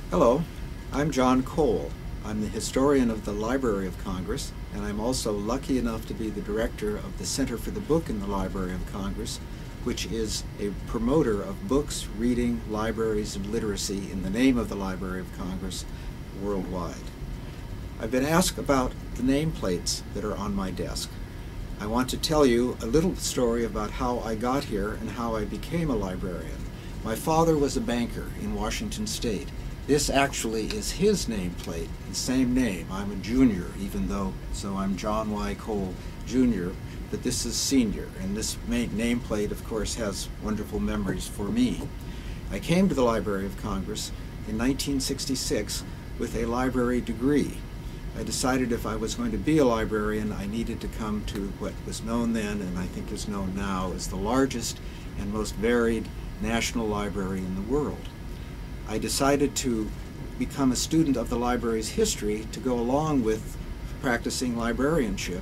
Hello, I'm John Cole. I'm the historian of the Library of Congress, and I'm also lucky enough to be the director of the Center for the Book in the Library of Congress, which is a promoter of books, reading, libraries, and literacy in the name of the Library of Congress worldwide. I've been asked about the nameplates that are on my desk. I want to tell you a little story about how I got here and how I became a librarian. My father was a banker in Washington State. This actually is his nameplate, the same name. I'm a junior, even though, so I'm John Y. Cole, Jr., but this is senior, and this nameplate, of course, has wonderful memories for me. I came to the Library of Congress in 1966 with a library degree. I decided if I was going to be a librarian, I needed to come to what was known then, and I think is known now, as the largest and most varied national library in the world. I decided to become a student of the library's history to go along with practicing librarianship,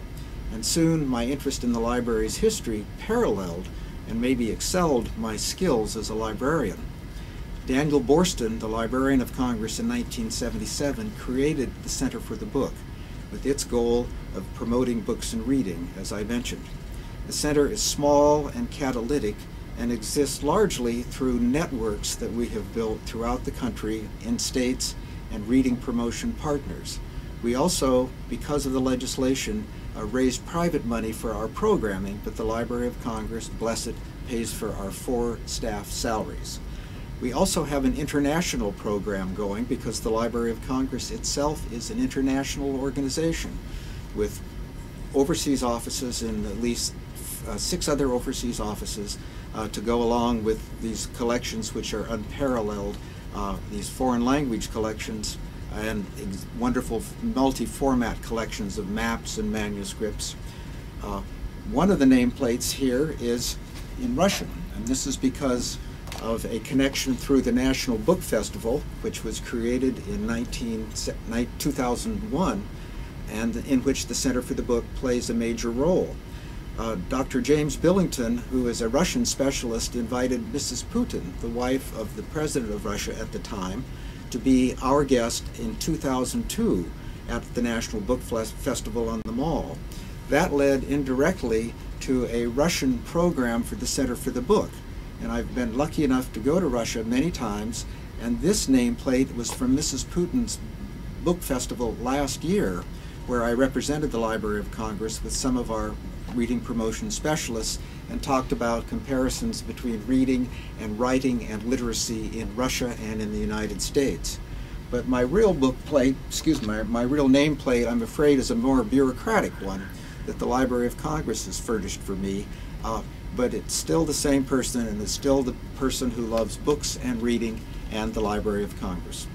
and soon my interest in the library's history paralleled and maybe excelled my skills as a librarian. Daniel Borston, the Librarian of Congress in 1977, created the Center for the Book with its goal of promoting books and reading, as I mentioned. The center is small and catalytic and exists largely through networks that we have built throughout the country in states and reading promotion partners. We also, because of the legislation, raised private money for our programming, but the Library of Congress, bless it, pays for our 4 staff salaries. We also have an international program going because the Library of Congress itself is an international organization with overseas offices in at least 6 other overseas offices to go along with these collections which are unparalleled, these foreign language collections and wonderful multi-format collections of maps and manuscripts. One of the nameplates here is in Russian, and this is because of a connection through the National Book Festival, which was created in 2001, and in which the Center for the Book plays a major role. Dr. James Billington, who is a Russian specialist, invited Mrs. Putin, the wife of the president of Russia at the time, to be our guest in 2002 at the National Book Festival on the Mall. That led indirectly to a Russian program for the Center for the Book. And I've been lucky enough to go to Russia many times, and this nameplate was from Mrs. Putin's book festival last year, where I represented the Library of Congress with some of our reading promotion specialists and talked about comparisons between reading and writing and literacy in Russia and in the United States. But my real book plate, my real nameplate, I'm afraid, is a more bureaucratic one that the Library of Congress has furnished for me. But it's still the same person, and it's still the person who loves books and reading and the Library of Congress.